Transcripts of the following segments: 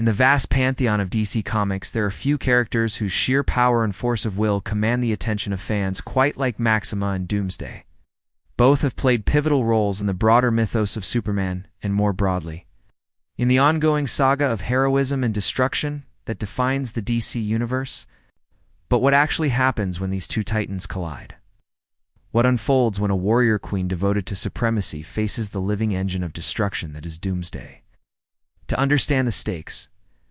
In the vast pantheon of DC Comics, there are few characters whose sheer power and force of will command the attention of fans quite like Maxima and Doomsday. Both have played pivotal roles in the broader mythos of Superman, and more broadly, in the ongoing saga of heroism and destruction that defines the DC universe. But what actually happens when these two titans collide? What unfolds when a warrior queen devoted to supremacy faces the living engine of destruction that is Doomsday? To understand the stakes,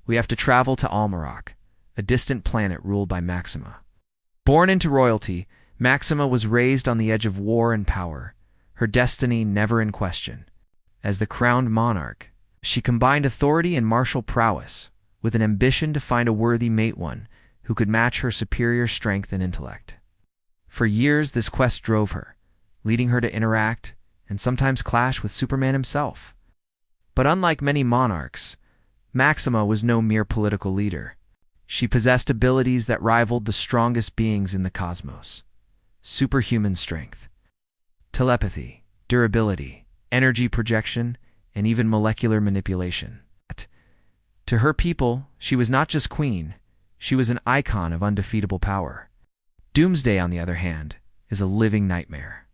we have to travel to Almarok, a distant planet ruled by Maxima. Born into royalty, Maxima was raised on the edge of war and power, her destiny never in question. As the crowned monarch, she combined authority and martial prowess, with an ambition to find a worthy mate, one who could match her superior strength and intellect. For years, this quest drove her, leading her to interact and sometimes clash with Superman himself. But unlike many monarchs, Maxima was no mere political leader. She possessed abilities that rivaled the strongest beings in the cosmos: superhuman strength, telepathy, durability, energy projection, and even molecular manipulation. To her people, she was not just queen, she was an icon of undefeatable power. Doomsday, on the other hand, is a living nightmare.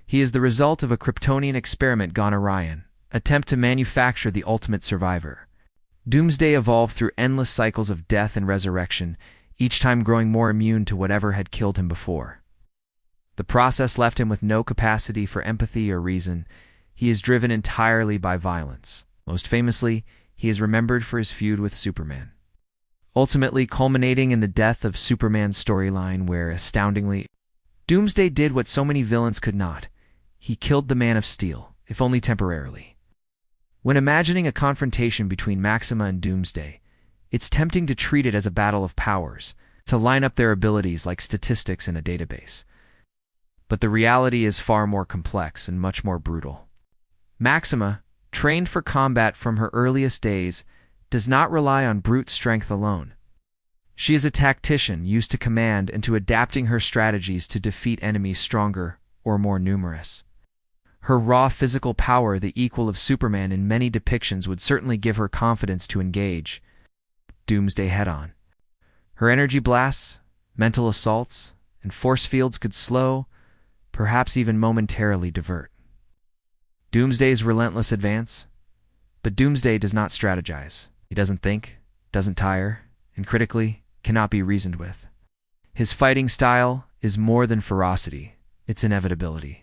He is the result of a Kryptonian experiment gone awry, attempt to manufacture the ultimate survivor. Doomsday evolved through endless cycles of death and resurrection, each time growing more immune to whatever had killed him before. The process left him with no capacity for empathy or reason. He is driven entirely by violence. Most famously, he is remembered for his feud with Superman, ultimately culminating in the death of Superman's storyline where, astoundingly, Doomsday did what so many villains could not. He killed the Man of Steel, if only temporarily. When imagining a confrontation between Maxima and Doomsday, it's tempting to treat it as a battle of powers, to line up their abilities like statistics in a database. But the reality is far more complex and much more brutal. Maxima, trained for combat from her earliest days, does not rely on brute strength alone. She is a tactician used to command and to adapting her strategies to defeat enemies stronger or more numerous. Her raw physical power, the equal of Superman in many depictions, would certainly give her confidence to engage Doomsday head-on. Her energy blasts, mental assaults, and force fields could slow, perhaps even momentarily divert Doomsday's relentless advance. But Doomsday does not strategize. He doesn't think, doesn't tire, and critically, cannot be reasoned with. His fighting style is more than ferocity, it's inevitability.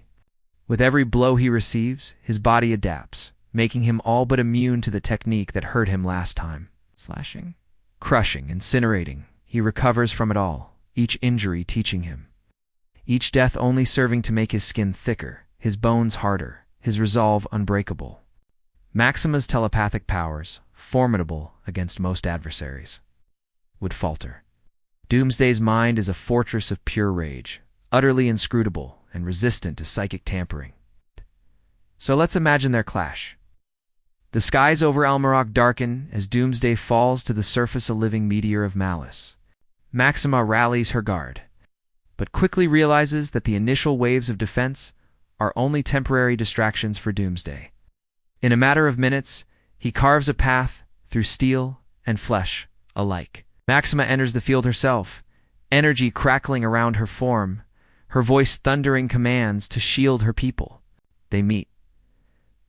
With every blow he receives, his body adapts, making him all but immune to the technique that hurt him last time. Slashing, crushing, incinerating, he recovers from it all, each injury teaching him. Each death only serving to make his skin thicker, his bones harder, his resolve unbreakable. Maxima's telepathic powers, formidable against most adversaries, would falter. Doomsday's mind is a fortress of pure rage, utterly inscrutable and resistant to psychic tampering. So let's imagine their clash. The skies over Almarok darken as Doomsday falls to the surface, a living meteor of malice. Maxima rallies her guard, but quickly realizes that the initial waves of defense are only temporary distractions for Doomsday. In a matter of minutes, he carves a path through steel and flesh alike. Maxima enters the field herself, energy crackling around her form, her voice thundering commands to shield her people. They meet.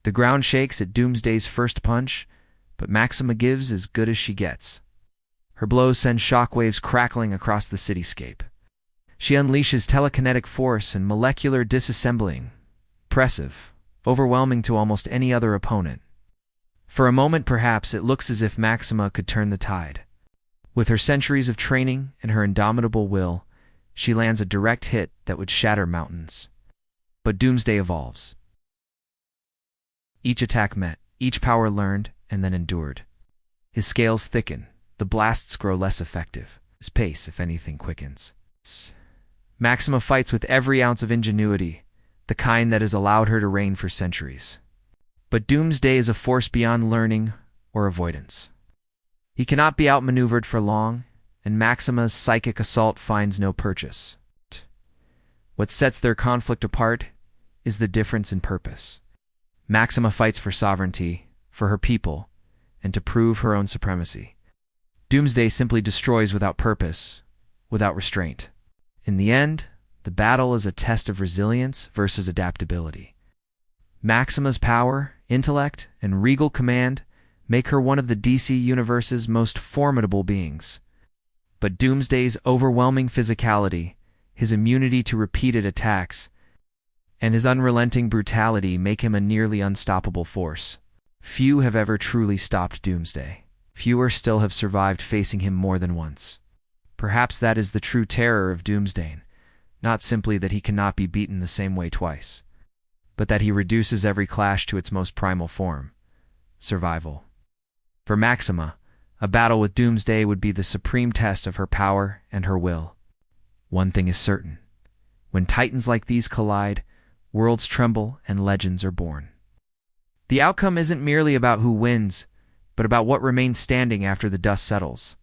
The ground shakes at Doomsday's first punch, but Maxima gives as good as she gets. Her blows send shockwaves crackling across the cityscape. She unleashes telekinetic force and molecular disassembling, impressive, overwhelming to almost any other opponent. For a moment, perhaps, it looks as if Maxima could turn the tide. With her centuries of training and her indomitable will, she lands a direct hit that would shatter mountains. But Doomsday evolves. Each attack met, each power learned, and then endured. His scales thicken, the blasts grow less effective. His pace, if anything, quickens. Maxima fights with every ounce of ingenuity, the kind that has allowed her to reign for centuries. But Doomsday is a force beyond learning or avoidance. He cannot be outmaneuvered for long, and Maxima's psychic assault finds no purchase. What sets their conflict apart is the difference in purpose. Maxima fights for sovereignty, for her people, and to prove her own supremacy. Doomsday simply destroys without purpose, without restraint. In the end, the battle is a test of resilience versus adaptability. Maxima's power, intellect, and regal command make her one of the DC Universe's most formidable beings. But Doomsday's overwhelming physicality, his immunity to repeated attacks, and his unrelenting brutality make him a nearly unstoppable force. Few have ever truly stopped Doomsday. Fewer still have survived facing him more than once. Perhaps that is the true terror of Doomsday, not simply that he cannot be beaten the same way twice, but that he reduces every clash to its most primal form: survival. For Maxima, a battle with Doomsday would be the supreme test of her power and her will. One thing is certain: when titans like these collide, worlds tremble and legends are born. The outcome isn't merely about who wins, but about what remains standing after the dust settles.